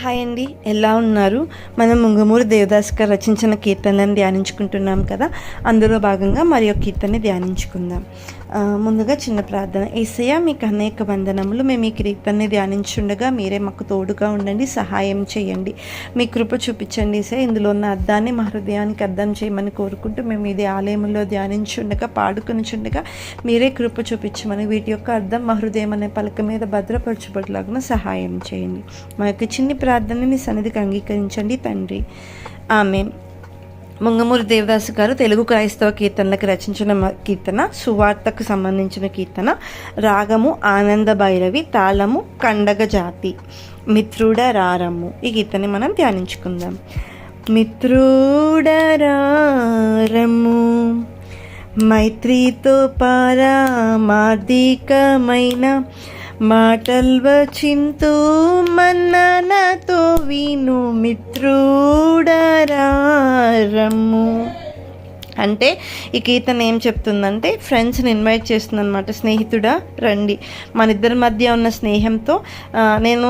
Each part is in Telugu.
హాయ్ అండి, ఎలా ఉన్నారు? మనం ముంగమూరి దేవదాస్ గారు రచించిన కీర్తనలను ధ్యానించుకుంటున్నాం కదా. అందులో భాగంగా మరి ఒక కీర్తనని ధ్యానించుకుందాం. ముందుగా చిన్న ప్రార్థన. యేసయ్య, మీకు అనేక వందనములు. మేము ఈ కీర్తనని ధ్యానించుండగా మీరే మాకు తోడుగా ఉండండి, సహాయం చేయండి, మీ కృప చూపించండి. యేసయ్య, ఇందులో ఉన్న అర్థాన్ని మా హృదయానికి అర్థం చేయమని కోరుకుంటూ మేము ఇది ఆలయంలో ధ్యానించుండగా పాడుకొనిచుండగా మీరే కృప చూపించమని, వీటి యొక్క అర్థం మా హృదయం అనే పలక మీద భద్రపరచబడలాగా సహాయం చేయండి. మా యొక్క చిన్ని ప్రార్థనని మీ సన్నిధికి అంగీకరించండి తండ్రి. ఆమేన్. ముంగమూరి దేవదాసు గారు తెలుగు క్రైస్తవ కీర్తనలకు రచించిన కీర్తన, సువార్తకు సంబంధించిన కీర్తన. రాగము ఆనంద భైరవి, తాళము కండగ జాతి. మిత్రుడ రారమ్ము. ఈ కీర్తనని మనం ధ్యానించుకుందాం. మిత్రుడ రారమ్ము, మైత్రితో పారమార్థికమైన మాటల్వచింతు మన్ననతో విను మిత్రుడరారమ్ము. అంటే ఈ కీర్తన ఏం చెప్తుందంటే, ఫ్రెండ్స్ని ఇన్వైట్ చేస్తుందన్నమాట. స్నేహితుడా రండి, మన ఇద్దరి మధ్య ఉన్న స్నేహంతో నేను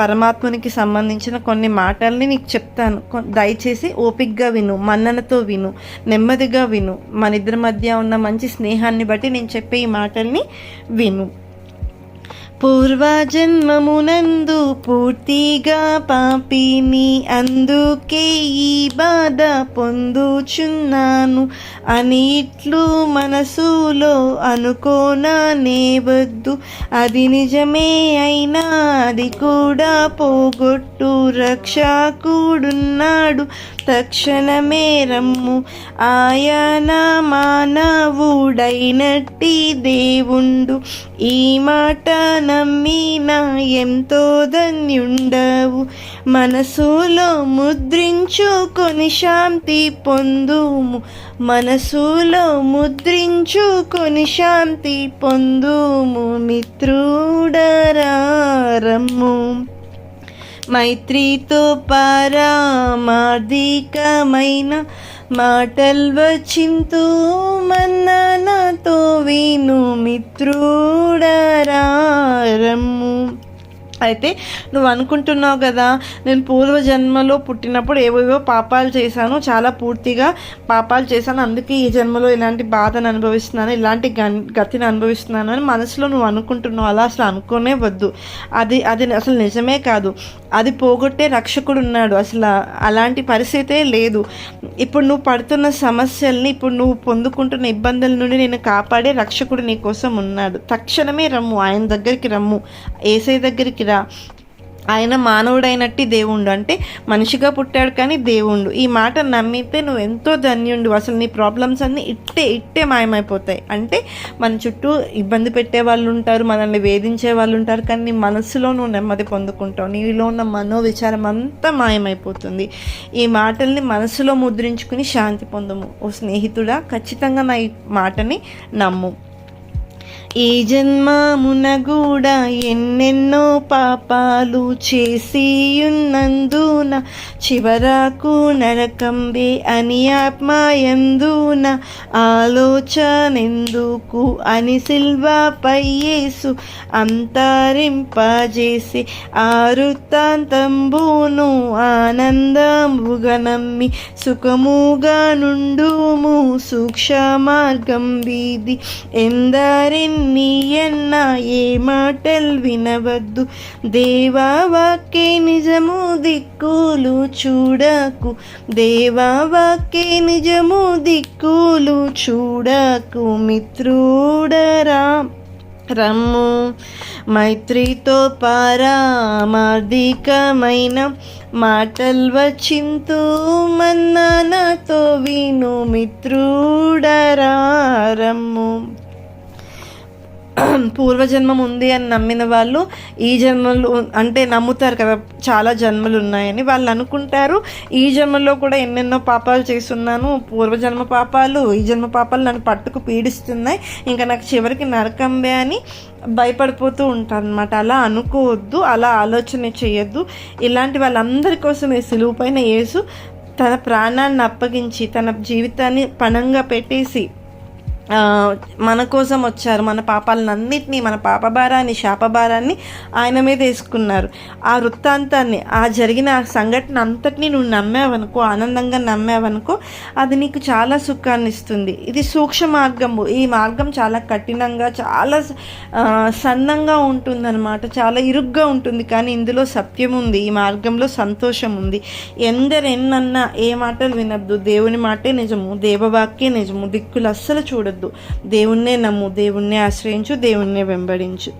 పరమాత్మునికి సంబంధించిన కొన్ని మాటల్ని నీకు చెప్తాను, దయచేసి ఓపికగా విను, మన్ననతో విను, నెమ్మదిగా విను. మన ఇద్దరి మధ్య ఉన్న మంచి స్నేహాన్ని బట్టి నేను చెప్పే ఈ మాటల్ని విను. పూర్వజన్మమునందు పూర్తిగా పాపిని, అందుకే ఈ బాధ పొందుచున్నాను అని ఇట్లు మనసులో అనుకోనానే వద్దు. అది నిజమే అయినా అది కూడా పోగొట్టు, రక్షకుడున్నాడు తక్షణమే రమ్ము. ఆయన మానవుడైనట్టి దేవుండు, ఈ మాట నమ్మినా ఎంతో ధన్యుండవు. మనసులో ముద్రించుకొని శాంతి పొందుము, మనసులో ముద్రించుకొని శాంతి పొందుము. మిత్రుడరారమ్ము, మైత్రితో పారమార్థికమైన మాటల్వచింతు మన్ననతో విను మిత్రుడరారమ్ము. అయితే నువ్వు అనుకుంటున్నావు కదా, నేను పూర్వజన్మలో పుట్టినప్పుడు ఏవేవో పాపాలు చేశాను, చాలా పూర్తిగా పాపాలు చేశాను, అందుకే ఈ జన్మలో ఇలాంటి బాధను అనుభవిస్తున్నాను, ఇలాంటి గతిని అనుభవిస్తున్నాను అని మనసులో నువ్వు అనుకుంటున్నావు. అలా అసలు అనుకోనే వద్దు. అది అసలు నిజమే కాదు. అది పోగొట్టే రక్షకుడు ఉన్నాడు. అసలు అలాంటి పరిస్థితే లేదు. ఇప్పుడు నువ్వు పడుతున్న సమస్యల్ని, ఇప్పుడు నువ్వు పొందుకుంటున్న ఇబ్బందుల నుండి నేను కాపాడే రక్షకుడు నీ కోసం ఉన్నాడు. తక్షణమే రమ్ము, ఆయన దగ్గరికి రమ్ము, యేసయ్య దగ్గరికి రా. ఆయన మానవుడైనట్టి దేవుండు, అంటే మనిషిగా పుట్టాడు కానీ దేవుండు. ఈ మాట నమ్మితే నువ్వు ఎంతో ధన్యుండు. అసలు నీ ప్రాబ్లమ్స్ అన్నీ ఇట్టే మాయమైపోతాయి. అంటే మన చుట్టూ ఇబ్బంది పెట్టే వాళ్ళు ఉంటారు, మనల్ని వేధించే వాళ్ళు ఉంటారు, కానీ నీ మనసులో నువ్వు నెమ్మది పొందుకుంటావు. నీలో ఉన్న మనోవిచారం అంతా మాయమైపోతుంది. ఈ మాటల్ని మనసులో ముద్రించుకుని శాంతి పొందము. ఓ స్నేహితుడా, ఖచ్చితంగా నా ఈ మాటని నమ్ము. ఈ జన్మమున కూడా ఎన్నెన్నో పాపాలు చేసి ఉన్నందున చివరకు నరకంబే అని ఆత్మయందున ఆలోచనెందుకు అని సిల్వపై యేసు అంతరింపజేసి ఆరుత్తాంతంబును ఆనందముగా నమ్మి సుఖముగా నుండుము. సూక్ష్మ మార్గం వీధి ఎందరిని ఎన్న ఏ మాటలు వినవద్దు. దేవా వాక్కే నిజము దిక్కులు చూడకు, దేవా వాక్కే నిజము దిక్కులు చూడకు. మిత్రుడరా రమ్ము, మైత్రితో పారమార్థికమైన మాటల్వచింతు మన్ననతో విను మిత్రుడరారమ్ము. పూర్వజన్మం ఉంది అని నమ్మిన వాళ్ళు ఈ జన్మలు అంటే నమ్ముతారు కదా, చాలా జన్మలు ఉన్నాయని వాళ్ళు అనుకుంటారు. ఈ జన్మలో కూడా ఎన్నెన్నో పాపాలు చేస్తున్నాను, పూర్వజన్మ పాపాలు ఈ జన్మ పాపాలు నన్ను పట్టుకు పీడిస్తున్నాయి, ఇంకా నాకు చివరికి నరకంబే అని భయపడిపోతూ ఉంటారు అనమాట. అలా అనుకోవద్దు, అలా ఆలోచన చేయొద్దు. ఇలాంటి వాళ్ళందరి కోసం ఈ సిలువ పైన యేసు తన ప్రాణాన్ని అప్పగించి తన జీవితాన్ని పణంగా పెట్టేసి మన కోసం వచ్చారు. మన పాపాలన్నింటినీ, మన పాపభారాన్ని, శాపభారాన్ని ఆయన మీద వేసుకున్నారు. ఆ వృత్తాంతాన్ని, ఆ జరిగిన ఆ సంఘటన అంతటినీ నువ్వు నమ్మావనుకో, ఆనందంగా నమ్మావనుకో, అది నీకు చాలా సుఖాన్ని ఇస్తుంది. ఇది సూక్ష్మ మార్గము. ఈ మార్గం చాలా కఠినంగా, చాలా సన్నంగా ఉంటుందన్నమాట, చాలా ఇరుగ్గా ఉంటుంది. కానీ ఇందులో సత్యం ఉంది, ఈ మార్గంలో సంతోషం ఉంది. ఎందరెన్నన్నా ఏ మాటలు వినద్దు, దేవుని మాటే నిజము, దేవవాక్యే నిజము. దిక్కులు అస్సలు చూడద్దు, దేవుణ్ణే నమ్ము, దేవుణ్ణే ఆశ్రయించు, దేవుణ్ణే వెంబడించు.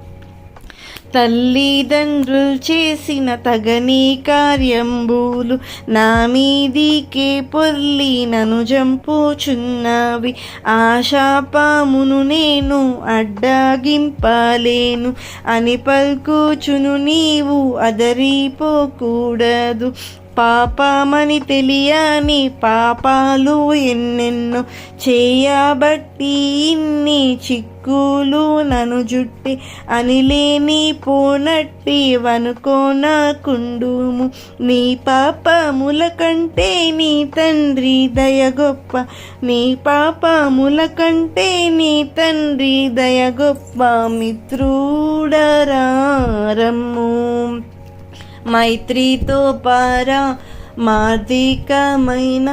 తల్లిదండ్రులు చేసిన తగని కార్యంబులు నా మీదికే పొర్లి నను జంపుచున్నవి. ఆశాపామును నేను అడ్డగింపలేను అని పల్కుచును, నీవు అదరిపోకూడదు. పాపమని తెలియని పాపాలు ఎన్నెన్నో చేయబట్టి ఇన్ని చిక్కులు నను జుట్టి అని లేని పోనట్టి వనుకోనకుండుము. నీ పాపముల కంటే నీ తండ్రి దయ గొప్ప, నీ పాపముల కంటే నీ తండ్రి దయ గొప్ప. మిత్రుడరారమ్ము మైత్రితో మార్థికమైన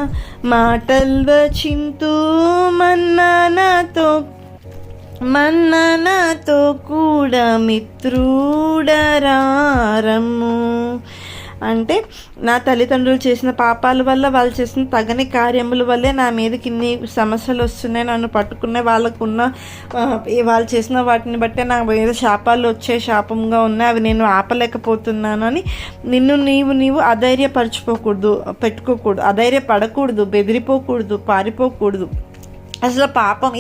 మాటల్ వచింతు, మన్ననతో కూడా మిత్రుడరారమ్ము. అంటే నా తల్లిదండ్రులు చేసిన పాపాల వల్ల, వాళ్ళు చేసిన తగని కార్యముల వల్లే నా మీదకి ఇన్ని సమస్యలు వస్తున్నాయి, నన్ను పట్టుకున్నాయి. వాళ్ళు చేసిన వాటిని బట్టే నా మీద శాపాలు వచ్చే శాపంగా ఉన్నాయి, అవి నేను ఆపలేకపోతున్నాను అని నీవు అధైర్యపరచుకోకూడదు, అధైర్యపడకూడదు, బెదిరిపోకూడదు, పారిపోకూడదు. అసలు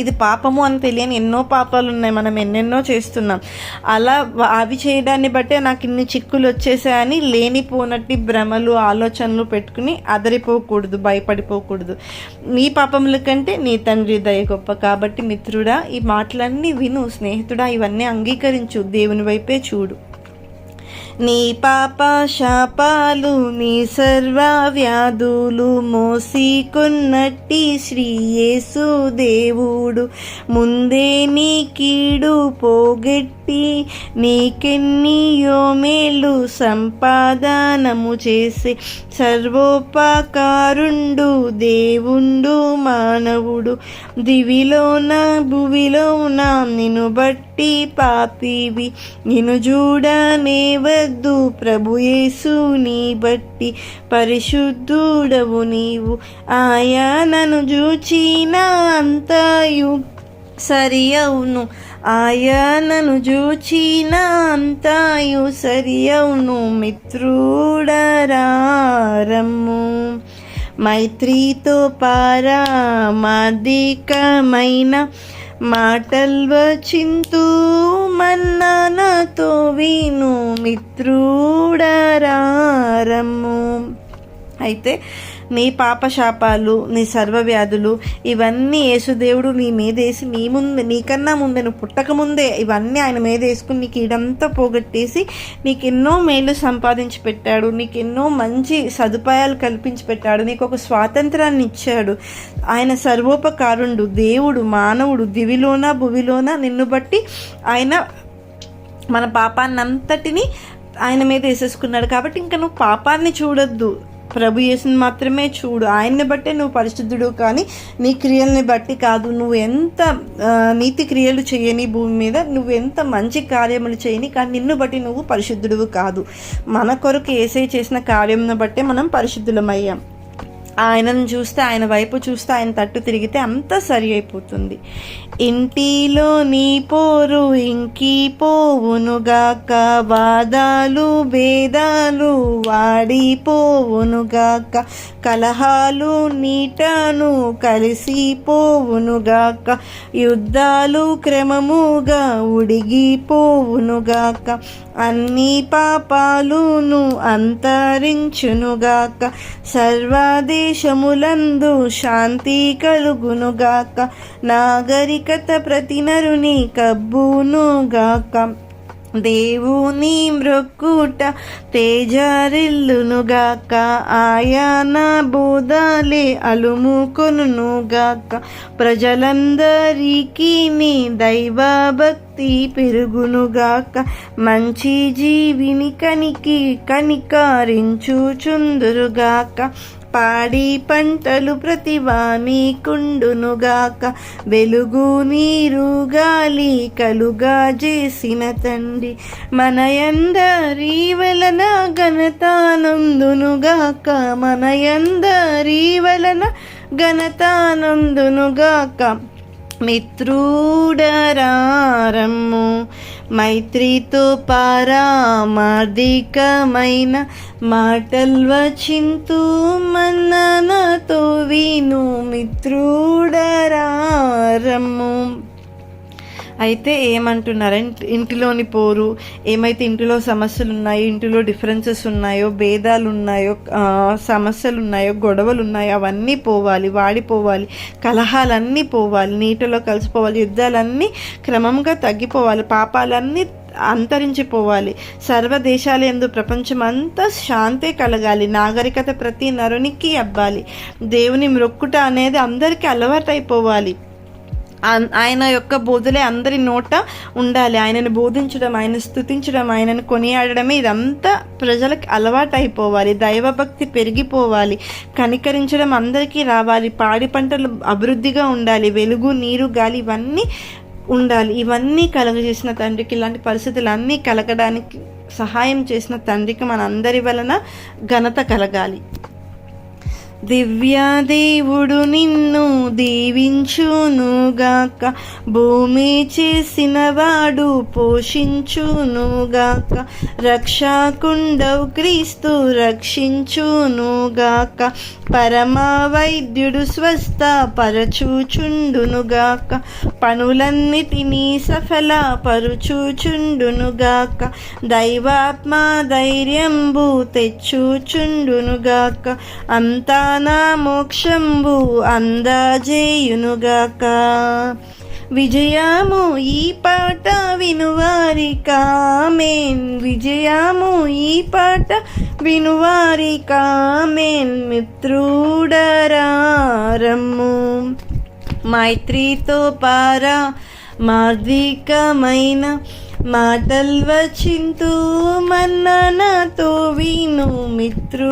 ఇది పాపము అని తెలియని ఎన్నో పాపాలు ఉన్నాయి, మనం ఎన్నెన్నో చేస్తున్నాం. అలా అవి చేయడాన్ని బట్టే నాకు ఇన్ని చిక్కులు వచ్చేసాయని లేనిపోనట్టి భ్రమలు, ఆలోచనలు పెట్టుకుని అదరిపోకూడదు, భయపడిపోకూడదు. నీ పాపముల కంటే నీ తండ్రి దయ గొప్ప. కాబట్టి మిత్రుడా, ఈ మాటలన్నీ విను. స్నేహితుడా, ఇవన్నీ అంగీకరించు, దేవుని వైపే చూడు. నీ పాప శాపాలు, నీ సర్వ వ్యాధులు మోసికొన్నట్టి శ్రీ యేసు దేవుడు ముందే నీ కీడు పోగొట్టి నీకెన్నియో మేలు సంపాదనము చేసే సర్వోపకారుండు దేవుండు మానవుడు. దివిలోన భువిలోన నిన్ను బట్టి పాపివి నిన్ను చూడనే వద్దు, ప్రభు యేసుని బట్టి పరిశుద్ధుడవు నీవు. ఆయనను చూచిన అంతయు సరి అవును, ఆయనను చూచిన అంతయు సరి అవును. మిత్రుడరారమ్ము మైత్రితో పారమార్థికమైన మాటల్ వచింతు, మన్ననతో విను, మిత్రుడరారమ్ము. అయితే నీ పాపశాపాలు, నీ సర్వవ్యాధులు ఇవన్నీ యేసుదేవుడు నీ మీద వేసి, నీకన్నా ముందే, నువ్వు పుట్టకముందే ఇవన్నీ ఆయన మీద వేసుకుని నీకు ఇదంతా పోగొట్టేసి నీకు ఎన్నో మేలు సంపాదించి పెట్టాడు, నీకు ఎన్నో మంచి సదుపాయాలు కల్పించి పెట్టాడు, నీకు ఒక స్వాతంత్రాన్ని ఇచ్చాడు. ఆయన సర్వోపకారుండు, దేవుడు, మానవుడు, దివిలోన భువిలోన నిన్ను బట్టి ఆయన మన పాపాన్నంతటిని ఆయన మీద వేసేసుకున్నాడు. కాబట్టి ఇంకా నువ్వు పాపాన్ని చూడొద్దు, ప్రభు యేసుని మాత్రమే చూడు. ఆయన్ని బట్టే నువ్వు పరిశుద్ధుడు, కానీ నీ క్రియల్ని బట్టి కాదు. నువ్వు ఎంత నీతి క్రియలు చేయని భూమి మీద, నువ్వు ఎంత మంచి కార్యములు చేయని, కానీ నిన్ను బట్టి నువ్వు పరిశుద్ధుడు కాదు. మన కొరకు యేసయ్య చేసిన కార్యంను బట్టే మనం పరిశుద్ధులమయ్యాం. ఆయనను చూస్తే, ఆయన వైపు చూస్తే, ఆయన తట్టు తిరిగితే అంతా సరి అయిపోతుంది. ఇంటిలో నీ పోరు ఇంకి పోవునుగాక, వాదాలు భేదాలు వాడిపోవునుగాక, కలహాలు నీటను కలిసిపోవునుగాక, యుద్ధాలు క్రమముగా ఉడిగిపోవునుగాక, అన్ని పాపాలును అంతరించునుగాక, సర్వదేశములందు శాంతి కలుగునుగాక, నాగరికత ప్రతి నరుని కబ్బునుగాక, దేవుని మ్రొక్కుట తేజరిల్లునుగాక, ఆయన బోధాలే అలుముకొనుగాక. ప్రజలందరికీ నీ దైవ భక్తి పెరుగునుగాక, మంచి జీవిని కనికరించుచుందురుగాక. పాడి పంటలు ప్రతివాని కుండునుగాక, వెలుగు నీరు గాలి కలుగా చేసిన తండ్రి, మనయందరి వలన ఘనతానందునుగాక, మనయందరి వలన ఘనతానందునుగాక. మిత్రుడరారమ్ము మైత్రితో పారామార్థికమైన మాటల్వచింతు మన్ననతో విను, మిత్రుడరారమ్ము. అయితే ఏమంటున్నారంటే, ఇంటిలోని పోరు ఏమైతే ఇంటిలో సమస్యలు ఉన్నాయో, ఇంటిలో డిఫరెన్సెస్ ఉన్నాయో, భేదాలు ఉన్నాయో, సమస్యలు ఉన్నాయో, గొడవలు ఉన్నాయో అవన్నీ పోవాలి, వాడిపోవాలి, కలహాలన్నీ పోవాలి, నీటిలో కలిసిపోవాలి, యుద్ధాలన్నీ క్రమంగా తగ్గిపోవాలి, పాపాలన్నీ అంతరించిపోవాలి, సర్వదేశాలు యందు ప్రపంచమంతా శాంతే కలగాలి, నాగరికత ప్రతి నరునికి అవ్వాలి, దేవుని మ్రొక్కుట అనేది అందరికీ అలవాటైపోవాలి, ఆయన యొక్క బోధలే అందరి నోట ఉండాలి, ఆయనను బోధించడం, ఆయన స్తుతించడం, ఆయనను కొనియాడడమే ఇదంతా ప్రజలకు అలవాటు అయిపోవాలి, దైవభక్తి పెరిగిపోవాలి, కనికరించడం అందరికీ రావాలి, పాడి పంటలు అభివృద్ధిగా ఉండాలి, వెలుగు నీరు గాలి ఇవన్నీ ఉండాలి. ఇవన్నీ కలగజేసిన తండ్రికి, ఇలాంటి పరిస్థితులు అన్నీ కలగడానికి సహాయం చేసిన తండ్రికి మనందరి వలన ఘనత కలగాలి. దివ్యదేవుడు నిన్ను దీవించునుగాక, భూమి చేసినవాడు పోషించునుగాక, రక్షకుండవు క్రీస్తు రక్షించునుగాక, పరమ వైద్యుడు స్వస్థ పరచుచుండునుగాక, పనులన్నిటినీ సఫల పరుచుచుండునుగాక, దైవాత్మ ధైర్యంబు తెచ్చుచుండునుగాక, అంతా నా మోక్షంబు అందజేయునుగాక. విజయము ఈ పాట వినువారికామెన్, విజయము ఈ పాట వినువారికామెన్. మిత్రుడరారమ్ము మైత్రితో పారా మార్దికమైన మాటల్వచింతు మన్ననతో విను, మిత్రుడరారమ్ము.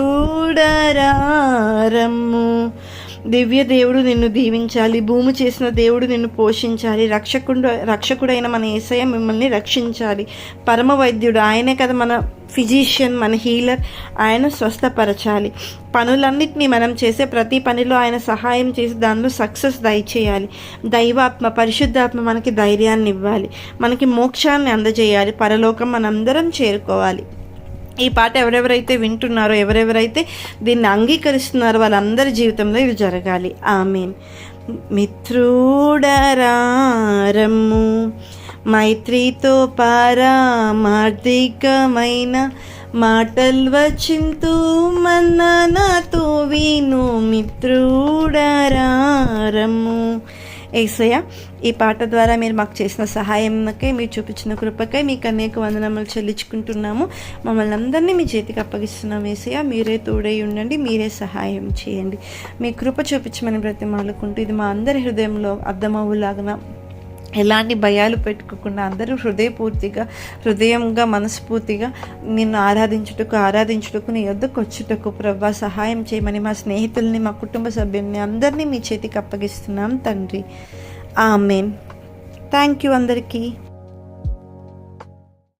దివ్య దేవుడు నిన్ను దీవించాలి, భూమి చేసిన దేవుడు నిన్ను పోషించాలి, రక్షకుడైన మన యేసయ్య మిమ్మల్ని రక్షించాలి, పరమ వైద్యుడు ఆయనే కదా మన ఫిజిషియన్, మన హీలర్, ఆయన స్వస్థపరచాలి, పనులన్నిటినీ మనం చేసే ప్రతి పనిలో ఆయన సహాయం చేసి దానిలో సక్సెస్ దయచేయాలి, దైవాత్మ పరిశుద్ధాత్మ మనకి ధైర్యాన్ని ఇవ్వాలి, మనకి మోక్షాన్ని అందజేయాలి, పరలోకం మనందరం చేరుకోవాలి. ఈ పాట ఎవరెవరైతే వింటున్నారో, ఎవరెవరైతే దీన్ని అంగీకరిస్తున్నారో వాళ్ళందరి జీవితంలో ఇవి జరగాలి. ఆమేన్. మిత్రుడరారమ్ము మైత్రితో పారామార్థికమైన మాటల్వచింతు మన్ననతో విను, మిత్రుడరారమ్ము. యేసయ్య, ఈ పాట ద్వారా మీరు మాకు చేసిన సహాయంకై, మీరు చూపించిన కృపకై మీకు అనేక వందనములు చెల్లించుకుంటున్నాము. మమ్మల్ని అందరినీ మీ చేతికి అప్పగిస్తున్నాం యేసయ్య. మీరే తోడై ఉండండి, మీరే సహాయం చేయండి, మీ కృప చూపించమని బ్రతిమాలుకుంటూ ఇది మా అందరి హృదయంలో అర్థమవులాగా ఎలాంటి భయాలు పెట్టుకోకుండా అందరూ హృదయంగా మనస్ఫూర్తిగా నిన్ను ఆరాధించుటకు నీ యొద్దకు వచ్చుటకు ప్రభువా సహాయం చేయమని మా స్నేహితుల్ని, మా కుటుంబ సభ్యుల్ని అందరినీ మీ చేతికి అప్పగిస్తున్నాం తండ్రి. ఆమేన్. థ్యాంక్ యూ అందరికీ.